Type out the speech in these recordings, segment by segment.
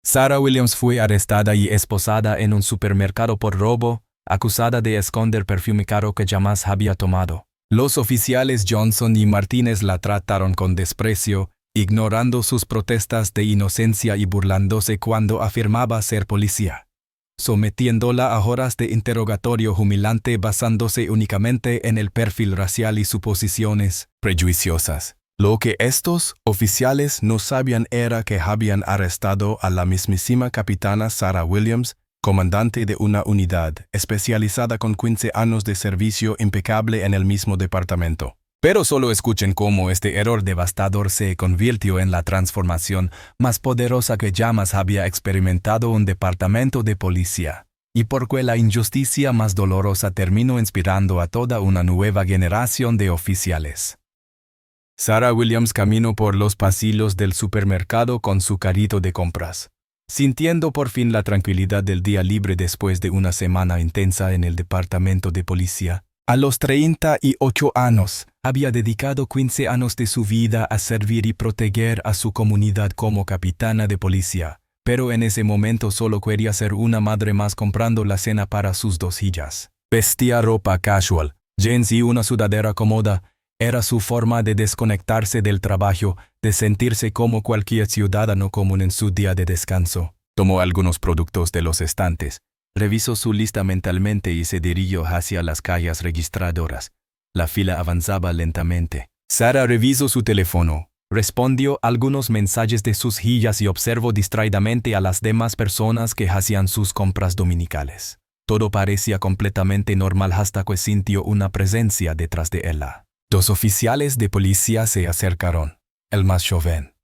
Sarah Williams fue arrestada y esposada en un supermercado por robo, acusada de esconder perfume caro que jamás había tomado. Los oficiales Johnson y Martínez la trataron con desprecio, ignorando sus protestas de inocencia y burlándose cuando afirmaba ser policía, sometiéndola a horas de interrogatorio humillante basándose únicamente en el perfil racial y suposiciones prejuiciosas. Lo que estos oficiales no sabían era que habían arrestado a la mismísima capitana Sarah Williams, comandante de una unidad especializada con 15 años de servicio impecable en el mismo departamento. Pero solo escuchen cómo este error devastador se convirtió en la transformación más poderosa que jamás había experimentado un departamento de policía, y por qué la injusticia más dolorosa terminó inspirando a toda una nueva generación de oficiales. Sarah Williams caminó por los pasillos del supermercado con su carrito de compras, sintiendo por fin la tranquilidad del día libre después de una semana intensa en el departamento de policía. A los 38 años, había dedicado 15 años de su vida a servir y proteger a su comunidad como capitana de policía, pero en ese momento solo quería ser una madre más comprando la cena para sus 2 hijas. Vestía ropa casual, jeans y una sudadera cómoda. Era su forma de desconectarse del trabajo, de sentirse como cualquier ciudadano común en su día de descanso. Tomó algunos productos de los estantes, revisó su lista mentalmente y se dirigió hacia las cajas registradoras. La fila avanzaba lentamente. Sarah revisó su teléfono, respondió algunos mensajes de sus hijas y observó distraídamente a las demás personas que hacían sus compras dominicales. Todo parecía completamente normal hasta que sintió una presencia detrás de ella. 2 oficiales de policía se acercaron. El más joven,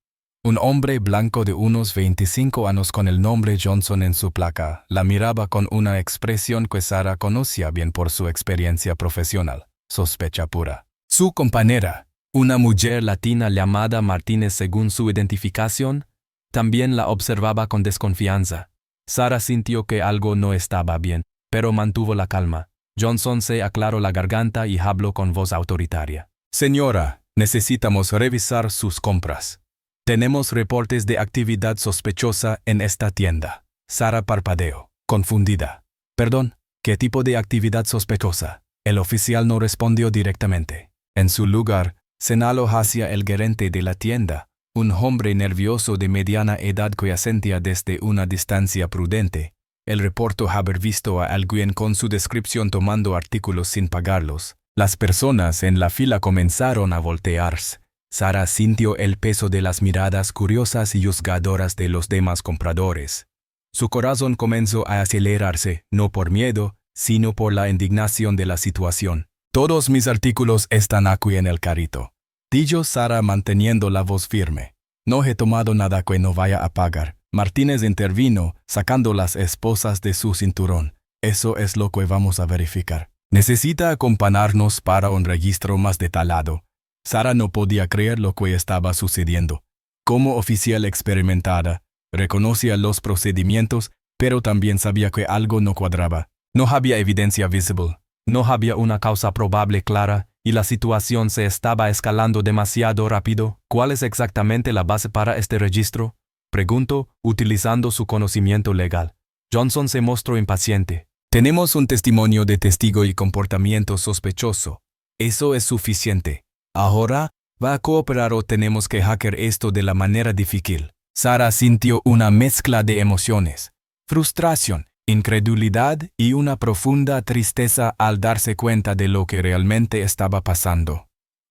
un hombre blanco de unos 25 años con el nombre Johnson en su placa, la miraba con una expresión que Sarah conocía bien por su experiencia profesional, sospecha pura. Su compañera, una mujer latina llamada Martínez según su identificación, también la observaba con desconfianza. Sarah sintió que algo no estaba bien, pero mantuvo la calma. Johnson se aclaró la garganta y habló con voz autoritaria. Señora, necesitamos revisar sus compras. Tenemos reportes de actividad sospechosa en esta tienda. Sarah parpadeó, confundida. Perdón, ¿qué tipo de actividad sospechosa? El oficial no respondió directamente. En su lugar, señaló hacia el gerente de la tienda, un hombre nervioso de mediana edad que asentía desde una distancia prudente. El reportó haber visto a alguien con su descripción tomando artículos sin pagarlos. Las personas en la fila comenzaron a voltearse. Sarah sintió el peso de las miradas curiosas y juzgadoras de los demás compradores. Su corazón comenzó a acelerarse, no por miedo, sino por la indignación de la situación. Todos mis artículos están aquí en el carrito, dijo Sarah manteniendo la voz firme. No he tomado nada que no vaya a pagar. Martínez intervino, sacando las esposas de su cinturón. Eso es lo que vamos a verificar. Necesita acompañarnos para un registro más detallado. Sarah no podía creer lo que estaba sucediendo. Como oficial experimentada, reconocía los procedimientos, pero también sabía que algo no cuadraba. No había evidencia visible, no había una causa probable clara, y la situación se estaba escalando demasiado rápido. ¿Cuál es exactamente la base para este registro?, preguntó, utilizando su conocimiento legal. Johnson se mostró impaciente. Tenemos un testimonio de testigo y comportamiento sospechoso. Eso es suficiente. Ahora, ¿va a cooperar o tenemos que hackear esto de la manera difícil? Sarah sintió una mezcla de emociones: frustración, incredulidad y una profunda tristeza al darse cuenta de lo que realmente estaba pasando.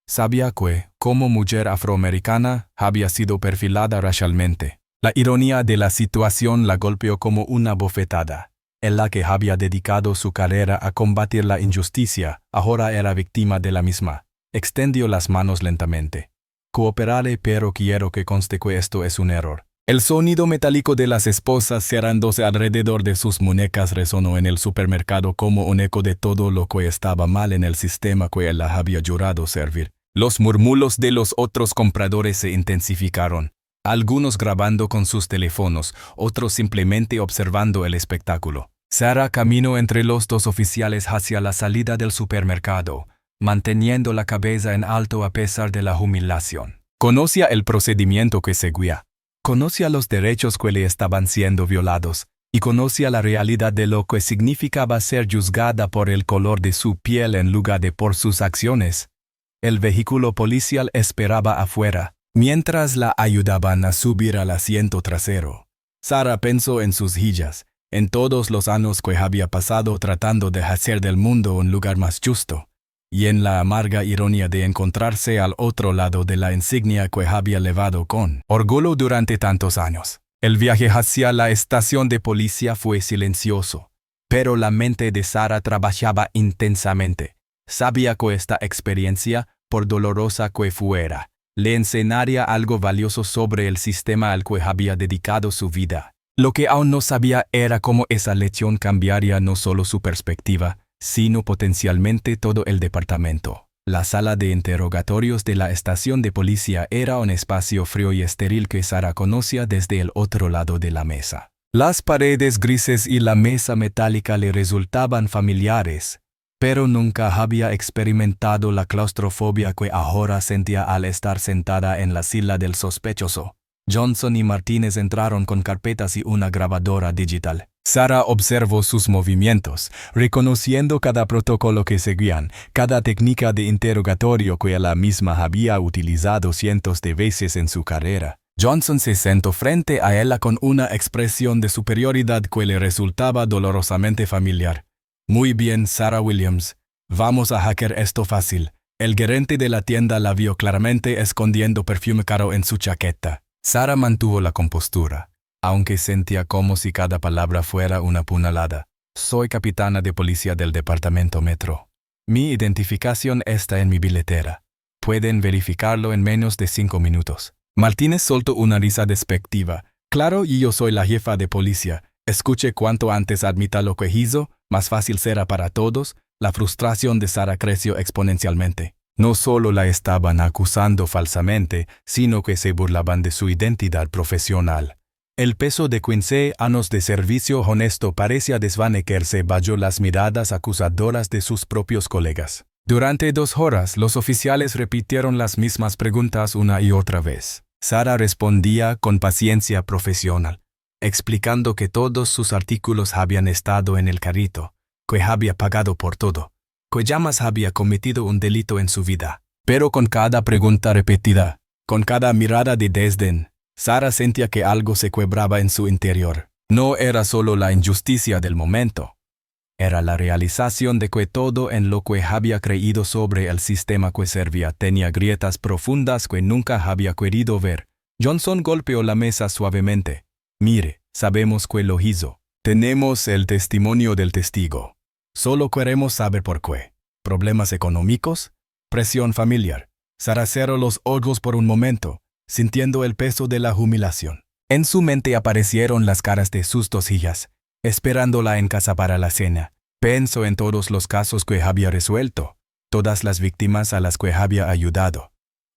Sabía que, como mujer afroamericana, había sido perfilada racialmente. La ironía de la situación la golpeó como una bofetada. Ella que había dedicado su carrera a combatir la injusticia, ahora era víctima de la misma. Extendió las manos lentamente. Cooperaré, pero quiero que conste que esto es un error. El sonido metálico de las esposas cerrándose alrededor de sus muñecas resonó en el supermercado como un eco de todo lo que estaba mal en el sistema que ella había jurado servir. Los murmullos de los otros compradores se intensificaron. Algunos grabando con sus teléfonos, otros simplemente observando el espectáculo. Sarah caminó entre los 2 oficiales hacia la salida del supermercado, manteniendo la cabeza en alto a pesar de la humillación. Conocía el procedimiento que seguía. Conocía los derechos que le estaban siendo violados, y conocía la realidad de lo que significaba ser juzgada por el color de su piel en lugar de por sus acciones. El vehículo policial esperaba afuera, mientras la ayudaban a subir al asiento trasero. Sara pensó en sus hijas, en todos los años que había pasado tratando de hacer del mundo un lugar más justo, y en la amarga ironía de encontrarse al otro lado de la insignia que había llevado con orgullo durante tantos años. El viaje hacia la estación de policía fue silencioso, pero la mente de Sara trabajaba intensamente. Sabía que esta experiencia, por dolorosa que fuera, le enseñaría algo valioso sobre el sistema al que había dedicado su vida. Lo que aún no sabía era cómo esa lección cambiaría no solo su perspectiva, sino potencialmente todo el departamento. La sala de interrogatorios de la estación de policía era un espacio frío y estéril que Sara conocía desde el otro lado de la mesa. Las paredes grises y la mesa metálica le resultaban familiares, pero nunca había experimentado la claustrofobia que ahora sentía al estar sentada en la silla del sospechoso. Johnson y Martínez entraron con carpetas y una grabadora digital. Sara observó sus movimientos, reconociendo cada protocolo que seguían, cada técnica de interrogatorio que ella misma había utilizado cientos de veces en su carrera. Johnson se sentó frente a ella con una expresión de superioridad que le resultaba dolorosamente familiar. Muy bien, Sarah Williams. Vamos a hackear esto fácil. El gerente de la tienda la vio claramente escondiendo perfume caro en su chaqueta. Sara mantuvo la compostura, aunque sentía como si cada palabra fuera una puñalada. Soy capitana de policía del departamento Metro. Mi identificación está en mi billetera. Pueden verificarlo en menos de 5 minutos. Martínez soltó una risa despectiva. Claro, y yo soy la jefa de policía. Escuche cuanto antes admita lo que hizo, más fácil será para todos. La frustración de Sara creció exponencialmente. No solo la estaban acusando falsamente, sino que se burlaban de su identidad profesional. El peso de 15 años de servicio honesto parecía desvanecerse bajo las miradas acusadoras de sus propios colegas. Durante 2 horas, los oficiales repitieron las mismas preguntas una y otra vez. Sara respondía con paciencia profesional, explicando que todos sus artículos habían estado en el carrito, que había pagado por todo, que jamás había cometido un delito en su vida. Pero con cada pregunta repetida, con cada mirada de desdén, Sara sentía que algo se quebraba en su interior. No era solo la injusticia del momento. Era la realización de que todo en lo que había creído sobre el sistema que servía tenía grietas profundas que nunca había querido ver. Johnson golpeó la mesa suavemente. Mire, sabemos que lo hizo. Tenemos el testimonio del testigo. Solo queremos saber por qué. ¿Problemas económicos? ¿Presión familiar? Sara cerró los ojos por un momento, sintiendo el peso de la humillación. En su mente aparecieron las caras de sus 2 hijas, esperándola en casa para la cena. Pensó en todos los casos que había resuelto, todas las víctimas a las que había ayudado,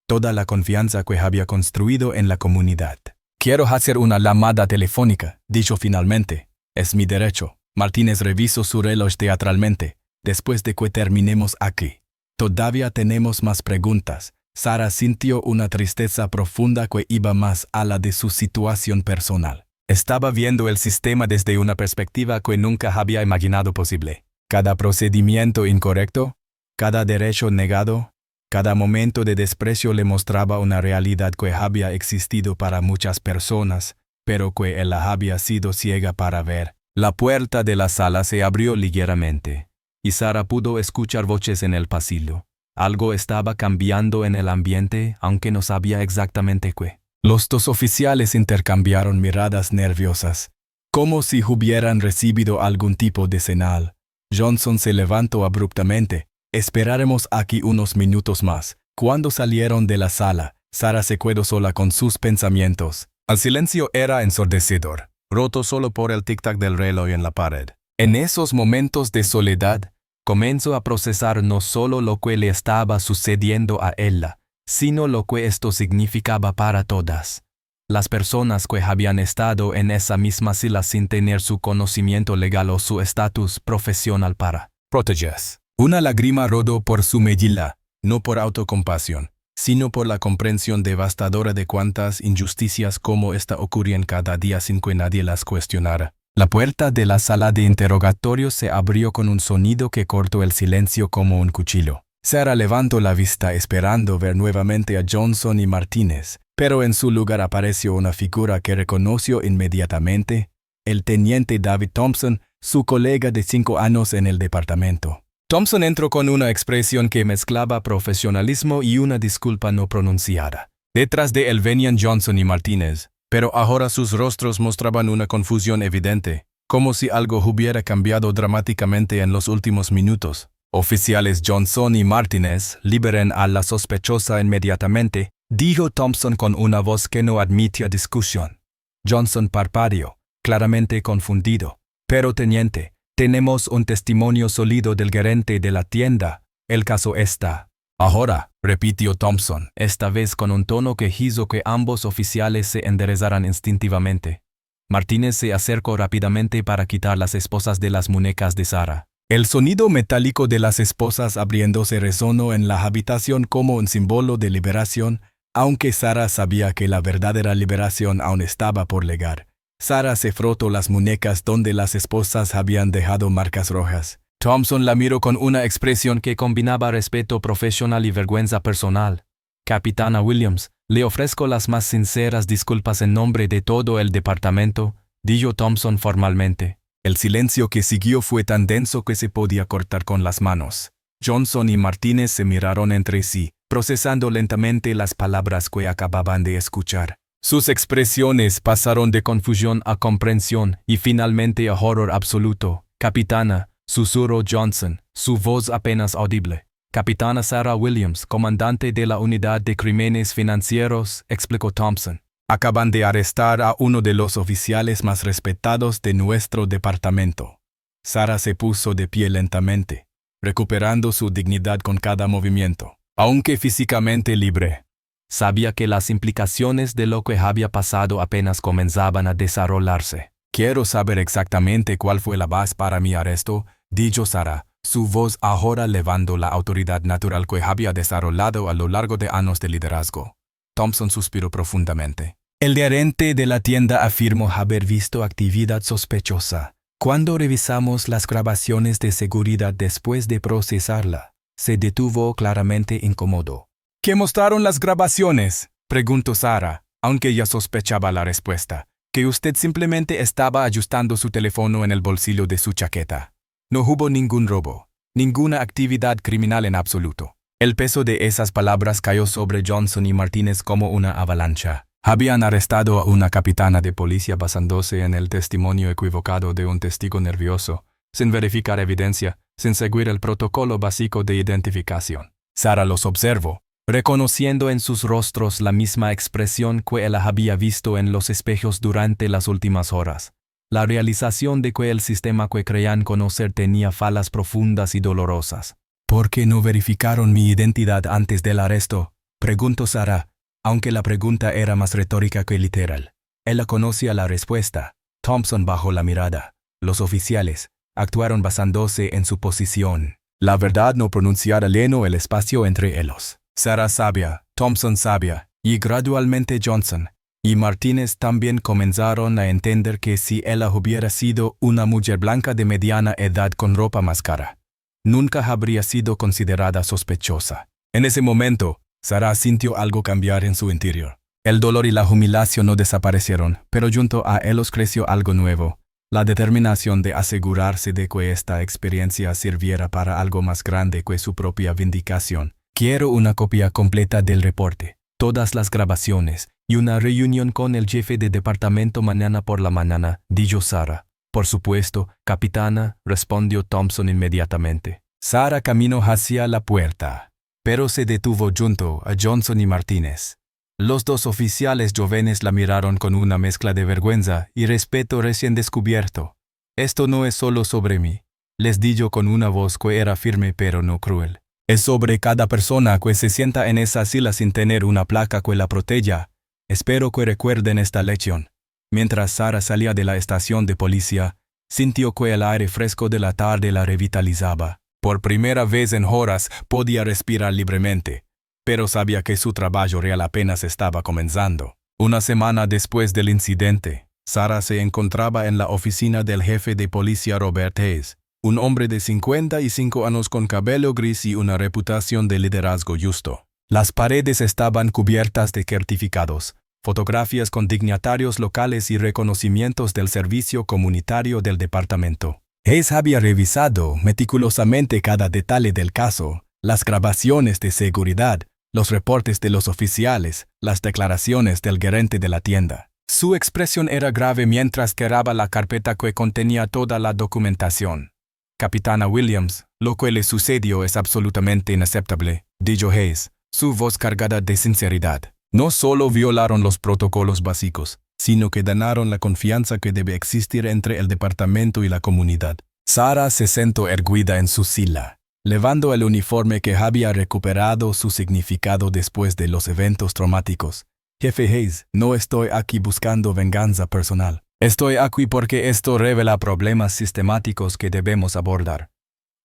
toda la confianza que había construido en la comunidad. Quiero hacer una llamada telefónica, dijo finalmente. Es mi derecho. Martínez revisó su reloj teatralmente. Después de que terminemos aquí. Todavía tenemos más preguntas. Sara sintió una tristeza profunda que iba más a la de su situación personal. Estaba viendo el sistema desde una perspectiva que nunca había imaginado posible. Cada procedimiento incorrecto, cada derecho negado, cada momento de desprecio le mostraba una realidad que había existido para muchas personas, pero que ella había sido ciega para ver. La puerta de la sala se abrió ligeramente, y Sara pudo escuchar voces en el pasillo. Algo estaba cambiando en el ambiente, aunque no sabía exactamente qué. Los 2 oficiales intercambiaron miradas nerviosas, como si hubieran recibido algún tipo de señal. Johnson se levantó abruptamente. Esperaremos aquí unos minutos más. Cuando salieron de la sala, Sara se quedó sola con sus pensamientos. El silencio era ensordecedor, roto solo por el tic-tac del reloj en la pared. En esos momentos de soledad, comenzó a procesar no solo lo que le estaba sucediendo a ella, sino lo que esto significaba para todas. Las personas que habían estado en esa misma silla sin tener su conocimiento legal o su estatus profesional para protegerse. Una lágrima rodó por su mejilla, no por autocompasión, sino por la comprensión devastadora de cuántas injusticias como esta ocurrían cada día sin que nadie las cuestionara. La puerta de la sala de interrogatorio se abrió con un sonido que cortó el silencio como un cuchillo. Sarah levantó la vista esperando ver nuevamente a Johnson y Martínez, pero en su lugar apareció una figura que reconoció inmediatamente: el teniente David Thompson, su colega de 5 años en el departamento. Thompson entró con una expresión que mezclaba profesionalismo y una disculpa no pronunciada. Detrás de él venían Johnson y Martínez, pero ahora sus rostros mostraban una confusión evidente, como si algo hubiera cambiado dramáticamente en los últimos minutos. Oficiales Johnson y Martínez, liberen a la sospechosa inmediatamente, dijo Thompson con una voz que no admitía discusión. Johnson parpadeó, claramente confundido. Pero teniente, tenemos un testimonio sólido del gerente de la tienda. El caso está. Ahora, repitió Thompson, esta vez con un tono que hizo que ambos oficiales se enderezaran instintivamente. Martínez se acercó rápidamente para quitar las esposas de las muñecas de Sarah. El sonido metálico de las esposas abriéndose resonó en la habitación como un símbolo de liberación, aunque Sarah sabía que la verdadera liberación aún estaba por llegar. Sarah se frotó las muñecas donde las esposas habían dejado marcas rojas. Thompson la miró con una expresión que combinaba respeto profesional y vergüenza personal. Capitana Williams, le ofrezco las más sinceras disculpas en nombre de todo el departamento, dijo Thompson formalmente. El silencio que siguió fue tan denso que se podía cortar con las manos. Johnson y Martínez se miraron entre sí, procesando lentamente las palabras que acababan de escuchar. Sus expresiones pasaron de confusión a comprensión y finalmente a horror absoluto. Capitana, susurró Johnson, su voz apenas audible. Capitana Sarah Williams, comandante de la unidad de crímenes financieros, explicó Thompson. Acaban de arrestar a uno de los oficiales más respetados de nuestro departamento. Sarah se puso de pie lentamente, recuperando su dignidad con cada movimiento, aunque físicamente libre. Sabía que las implicaciones de lo que había pasado apenas comenzaban a desarrollarse. Quiero saber exactamente cuál fue la base para mi arresto, dijo Sarah, su voz ahora elevando la autoridad natural que había desarrollado a lo largo de años de liderazgo. Thompson suspiró profundamente. El gerente de la tienda afirmó haber visto actividad sospechosa. Cuando revisamos las grabaciones de seguridad después de procesarla, se detuvo claramente incómodo. ¿Qué mostraron las grabaciones?, preguntó Sarah, aunque ya sospechaba la respuesta, que usted simplemente estaba ajustando su teléfono en el bolsillo de su chaqueta. No hubo ningún robo, ninguna actividad criminal en absoluto. El peso de esas palabras cayó sobre Johnson y Martínez como una avalancha. Habían arrestado a una capitana de policía basándose en el testimonio equivocado de un testigo nervioso, sin verificar evidencia, sin seguir el protocolo básico de identificación. Sarah los observó, reconociendo en sus rostros la misma expresión que él había visto en los espejos durante las últimas horas. La realización de que el sistema que creían conocer tenía fallas profundas y dolorosas. ¿Por qué no verificaron mi identidad antes del arresto?, preguntó Sarah, aunque la pregunta era más retórica que literal. Ella conocía la respuesta. Thompson bajó la mirada. Los oficiales actuaron basándose en su posición. La verdad no pronunciara llenó el espacio entre ellos. Sarah sabia, Thompson sabia, y gradualmente Johnson y Martínez también comenzaron a entender que si ella hubiera sido una mujer blanca de mediana edad con ropa más cara, nunca habría sido considerada sospechosa. En ese momento, Sarah sintió algo cambiar en su interior. El dolor y la humillación no desaparecieron, pero junto a ellos creció algo nuevo, la determinación de asegurarse de que esta experiencia sirviera para algo más grande que su propia vindicación. Quiero una copia completa del reporte, todas las grabaciones, y una reunión con el jefe de departamento mañana por la mañana, dijo Sarah. Por supuesto, capitana, respondió Thompson inmediatamente. Sarah caminó hacia la puerta, pero se detuvo junto a Johnson y Martínez. Los dos oficiales jóvenes la miraron con una mezcla de vergüenza y respeto recién descubierto. Esto no es solo sobre mí, les dijo con una voz que era firme pero no cruel. Es sobre cada persona que se sienta en esa silla sin tener una placa que la proteja. Espero que recuerden esta lección. Mientras Sarah salía de la estación de policía, sintió que el aire fresco de la tarde la revitalizaba. Por primera vez en horas podía respirar libremente. pero sabía que su trabajo real apenas estaba comenzando. Una semana después del incidente, Sarah se encontraba en la oficina del jefe de policía Robert Hayes, un hombre de 55 años con cabello gris y una reputación de liderazgo justo. Las paredes estaban cubiertas de certificados, fotografías con dignatarios locales y reconocimientos del servicio comunitario del departamento. Hayes había revisado meticulosamente cada detalle del caso, las grabaciones de seguridad, los reportes de los oficiales, las declaraciones del gerente de la tienda. Su expresión era grave mientras cerraba la carpeta que contenía toda la documentación. Capitana Williams, lo que le sucedió es absolutamente inaceptable, dijo Hayes, su voz cargada de sinceridad. No solo violaron los protocolos básicos, sino que dañaron la confianza que debe existir entre el departamento y la comunidad. Sarah se sentó erguida en su silla, levando el uniforme que había recuperado su significado después de los eventos traumáticos. Jefe Hayes, no estoy aquí buscando venganza personal. Estoy aquí porque esto revela problemas sistemáticos que debemos abordar.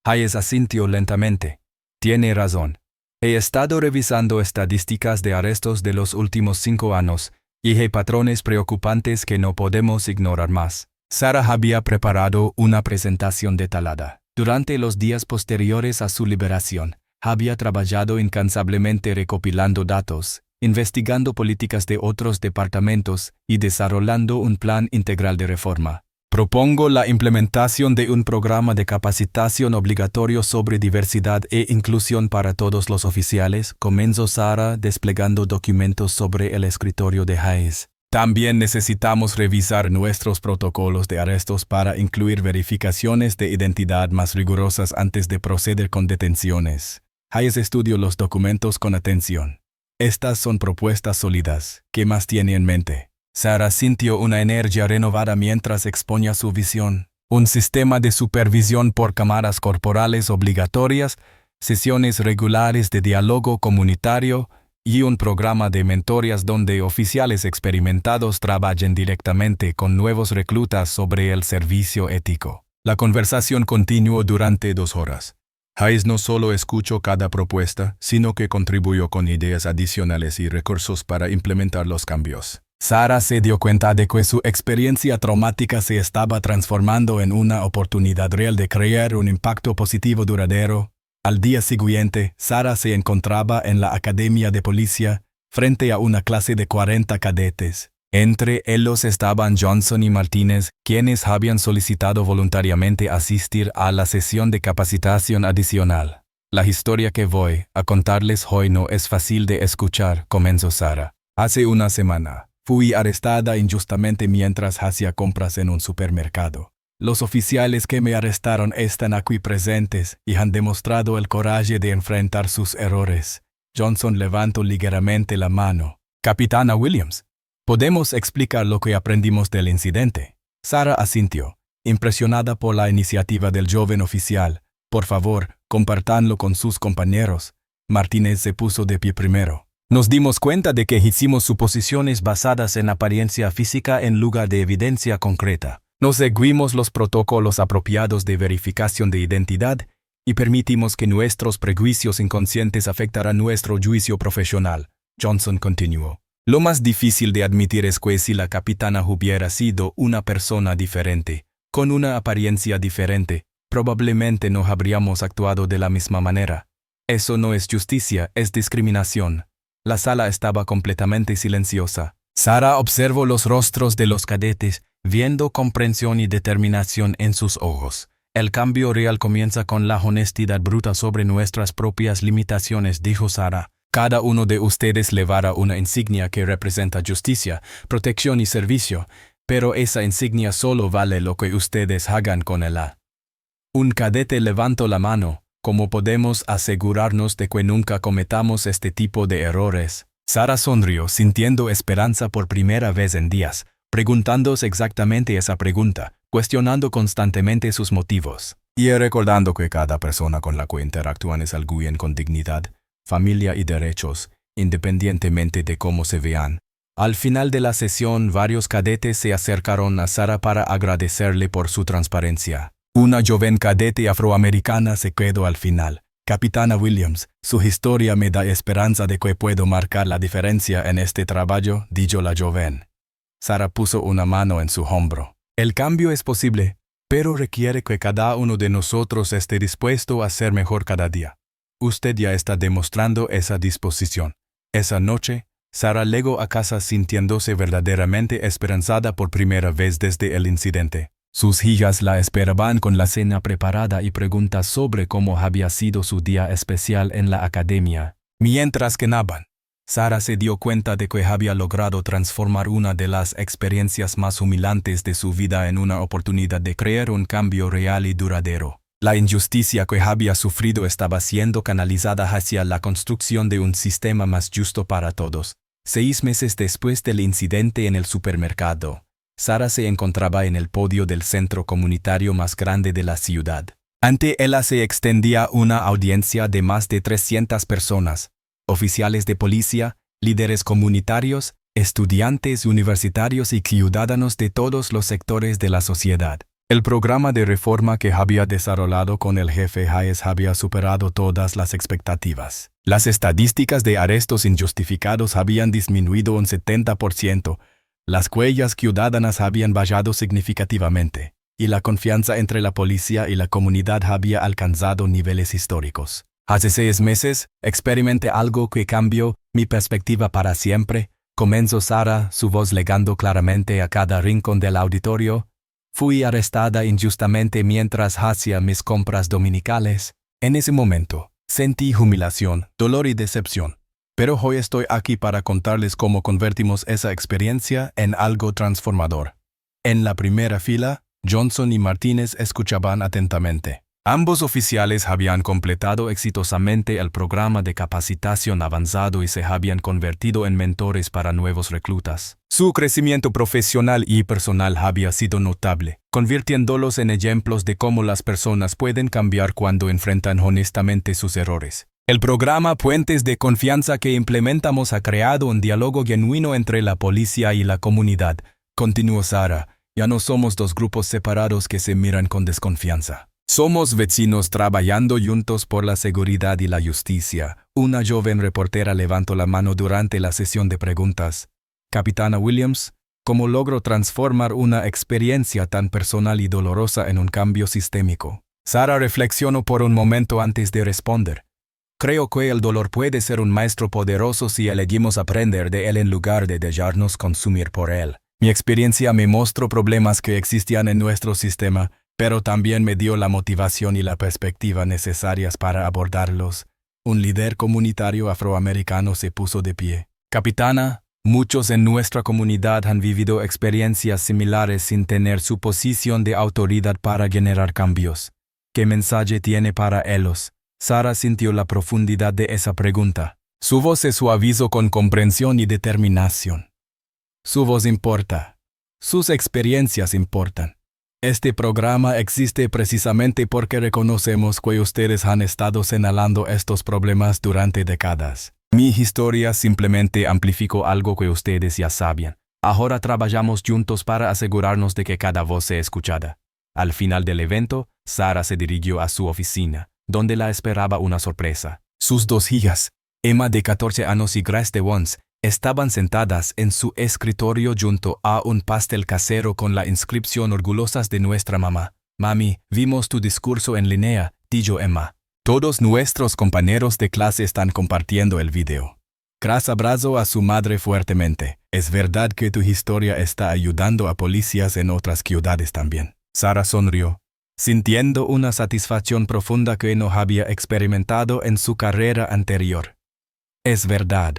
Hayes asintió lentamente. Tiene razón. He estado revisando estadísticas de arrestos de los últimos 5 años y hay patrones preocupantes que no podemos ignorar más. Sarah había preparado una presentación detallada. Durante los días posteriores a su liberación, había trabajado incansablemente recopilando datos, investigando políticas de otros departamentos y desarrollando un plan integral de reforma. Propongo la implementación de un programa de capacitación obligatorio sobre diversidad e inclusión para todos los oficiales, comenzó Sarah desplegando documentos sobre el escritorio de Hayes. También necesitamos revisar nuestros protocolos de arrestos para incluir verificaciones de identidad más rigurosas antes de proceder con detenciones. Hayes estudió los documentos con atención. Estas son propuestas sólidas. ¿Qué más tiene en mente? Sarah sintió una energía renovada mientras exponía su visión. Un sistema de supervisión por cámaras corporales obligatorias, sesiones regulares de diálogo comunitario y un programa de mentorías donde oficiales experimentados trabajen directamente con nuevos reclutas sobre el servicio ético. La conversación continuó durante 2 horas. Hayes no solo escuchó cada propuesta, sino que contribuyó con ideas adicionales y recursos para implementar los cambios. Sarah se dio cuenta de que su experiencia traumática se estaba transformando en una oportunidad real de crear un impacto positivo duradero. Al día siguiente, Sarah se encontraba en la Academia de Policía, frente a una clase de 40 cadetes. Entre ellos estaban Johnson y Martínez, quienes habían solicitado voluntariamente asistir a la sesión de capacitación adicional. La historia que voy a contarles hoy no es fácil de escuchar, comenzó Sarah. Hace una semana, fui arrestada injustamente mientras hacía compras en un supermercado. Los oficiales que me arrestaron están aquí presentes y han demostrado el coraje de enfrentar sus errores. Johnson levantó ligeramente la mano. Capitana Williams, ¿podemos explicar lo que aprendimos del incidente? Sarah asintió, impresionada por la iniciativa del joven oficial. Por favor, compártanlo con sus compañeros. Martínez se puso de pie primero. Nos dimos cuenta de que hicimos suposiciones basadas en apariencia física en lugar de evidencia concreta. No seguimos los protocolos apropiados de verificación de identidad y permitimos que nuestros prejuicios inconscientes afectaran nuestro juicio profesional. Johnson continuó. Lo más difícil de admitir es que si la capitana hubiera sido una persona diferente, con una apariencia diferente, probablemente no habríamos actuado de la misma manera. Eso no es justicia, es discriminación. La sala estaba completamente silenciosa. Sarah observó los rostros de los cadetes, viendo comprensión y determinación en sus ojos. El cambio real comienza con la honestidad bruta sobre nuestras propias limitaciones, dijo Sarah. Cada uno de ustedes llevará una insignia que representa justicia, protección y servicio, pero esa insignia solo vale lo que ustedes hagan con ella. Un cadete levantó la mano. ¿Cómo podemos asegurarnos de que nunca cometamos este tipo de errores? Sarah sonrió, sintiendo esperanza por primera vez en días, preguntándose exactamente esa pregunta, cuestionando constantemente sus motivos. Y recordando que cada persona con la que interactúan es alguien con dignidad, familia y derechos, independientemente de cómo se vean. Al final de la sesión, varios cadetes se acercaron a Sarah para agradecerle por su transparencia. Una joven cadete afroamericana se quedó al final, Capitana Williams, su historia me da esperanza de que puedo marcar la diferencia en este trabajo, dijo la joven. Sara puso una mano en su hombro. El cambio es posible, pero requiere que cada uno de nosotros esté dispuesto a ser mejor cada día. Usted ya está demostrando esa disposición. Esa noche, Sara llegó a casa sintiéndose verdaderamente esperanzada por primera vez desde el incidente. Sus hijas la esperaban con la cena preparada y preguntas sobre cómo había sido su día especial en la academia. Mientras cenaban, Sara se dio cuenta de que había logrado transformar una de las experiencias más humillantes de su vida en una oportunidad de crear un cambio real y duradero. La injusticia que había sufrido estaba siendo canalizada hacia la construcción de un sistema más justo para todos. 6 meses después del incidente en el supermercado, Sara se encontraba en el podio del centro comunitario más grande de la ciudad. Ante ella se extendía una audiencia de más de 300 personas, oficiales de policía, líderes comunitarios, estudiantes universitarios y ciudadanos de todos los sectores de la sociedad. El programa de reforma que había desarrollado con el jefe Hayes había superado todas las expectativas. Las estadísticas de arrestos injustificados habían disminuido un 70%, las huellas ciudadanas habían bajado significativamente, y la confianza entre la policía y la comunidad había alcanzado niveles históricos. Hace 6 meses, experimenté algo que cambió mi perspectiva para siempre, comenzó Sara, su voz llegando claramente a cada rincón del auditorio. Fui arrestada injustamente mientras hacía mis compras dominicales. En ese momento, sentí humillación, dolor y decepción. Pero hoy estoy aquí para contarles cómo convertimos esa experiencia en algo transformador. En la primera fila, Johnson y Martínez escuchaban atentamente. Ambos oficiales habían completado exitosamente el programa de capacitación avanzado y se habían convertido en mentores para nuevos reclutas. Su crecimiento profesional y personal había sido notable, convirtiéndolos en ejemplos de cómo las personas pueden cambiar cuando enfrentan honestamente sus errores. El programa Puentes de Confianza que implementamos ha creado un diálogo genuino entre la policía y la comunidad, continuó Sara. Ya no somos 2 grupos separados que se miran con desconfianza. Somos vecinos trabajando juntos por la seguridad y la justicia. Una joven reportera levantó la mano durante la sesión de preguntas. Capitana Williams, ¿cómo logro transformar una experiencia tan personal y dolorosa en un cambio sistémico? Sara reflexionó por un momento antes de responder. Creo que el dolor puede ser un maestro poderoso si elegimos aprender de él en lugar de dejarnos consumir por él. Mi experiencia me mostró problemas que existían en nuestro sistema, pero también me dio la motivación y la perspectiva necesarias para abordarlos. Un líder comunitario afroamericano se puso de pie. Capitana, muchos en nuestra comunidad han vivido experiencias similares sin tener su posición de autoridad para generar cambios. ¿Qué mensaje tiene para ellos? Sara sintió la profundidad de esa pregunta. Su voz se suavizó con comprensión y determinación. Su voz importa. Sus experiencias importan. Este programa existe precisamente porque reconocemos que ustedes han estado señalando estos problemas durante décadas. Mi historia simplemente amplificó algo que ustedes ya sabían. Ahora trabajamos juntos para asegurarnos de que cada voz sea escuchada. Al final del evento, Sara se dirigió a su oficina, donde la esperaba una sorpresa. Sus 2 hijas, Emma de 14 años y Grace de 11, estaban sentadas en su escritorio junto a un pastel casero con la inscripción orgullosas de nuestra mamá. Mami, vimos tu discurso en línea, dijo Emma. Todos nuestros compañeros de clase están compartiendo el video. Grace abrazó a su madre fuertemente. Es verdad que tu historia está ayudando a policías en otras ciudades también. Sara sonrió, sintiendo una satisfacción profunda que no había experimentado en su carrera anterior. Es verdad.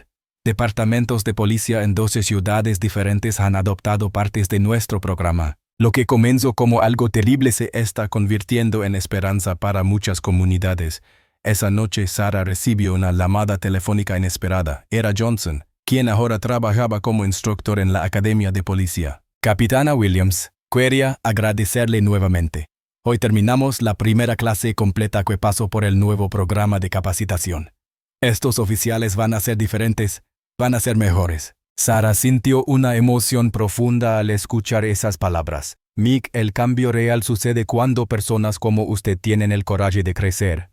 Departamentos de policía en 12 ciudades diferentes han adoptado partes de nuestro programa. Lo que comenzó como algo terrible se está convirtiendo en esperanza para muchas comunidades. Esa noche Sara recibió una llamada telefónica inesperada. Era Johnson, quien ahora trabajaba como instructor en la Academia de Policía. Capitana Williams, quería agradecerle nuevamente. Hoy terminamos la primera clase completa que pasó por el nuevo programa de capacitación. Estos oficiales van a ser diferentes. Van a ser mejores. Sara sintió una emoción profunda al escuchar esas palabras. Mick, el cambio real sucede cuando personas como usted tienen el coraje de crecer.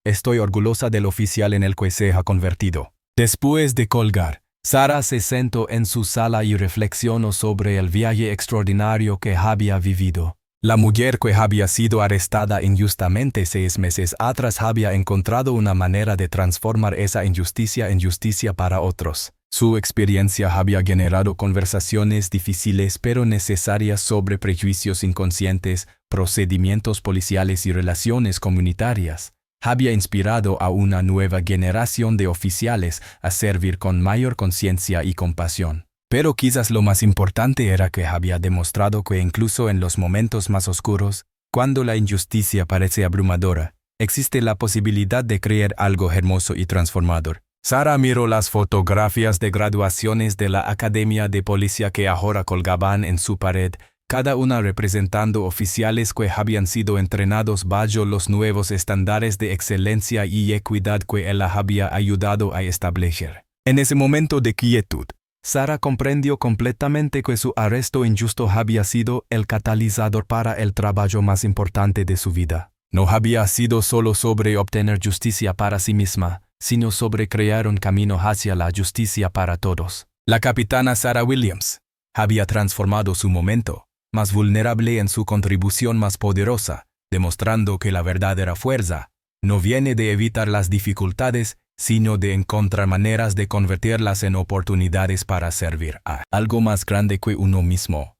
Estoy orgullosa del oficial en el que se ha convertido. Después de colgar, Sara se sentó en su sala y reflexionó sobre el viaje extraordinario que había vivido. La mujer que había sido arrestada injustamente 6 meses atrás había encontrado una manera de transformar esa injusticia en justicia para otros. Su experiencia había generado conversaciones difíciles pero necesarias sobre prejuicios inconscientes, procedimientos policiales y relaciones comunitarias. Había inspirado a una nueva generación de oficiales a servir con mayor conciencia y compasión. Pero quizás lo más importante era que había demostrado que incluso en los momentos más oscuros, cuando la injusticia parece abrumadora, existe la posibilidad de crear algo hermoso y transformador. Sara miró las fotografías de graduaciones de la Academia de Policía que ahora colgaban en su pared, cada una representando oficiales que habían sido entrenados bajo los nuevos estándares de excelencia y equidad que él había ayudado a establecer. En ese momento de quietud, Sara comprendió completamente que su arresto injusto había sido el catalizador para el trabajo más importante de su vida. No había sido solo sobre obtener justicia para sí misma, sino sobre crear un camino hacia la justicia para todos. La capitana Sarah Williams había transformado su momento más vulnerable en su contribución más poderosa, demostrando que la verdadera fuerza no viene de evitar las dificultades, sino de encontrar maneras de convertirlas en oportunidades para servir a algo más grande que uno mismo.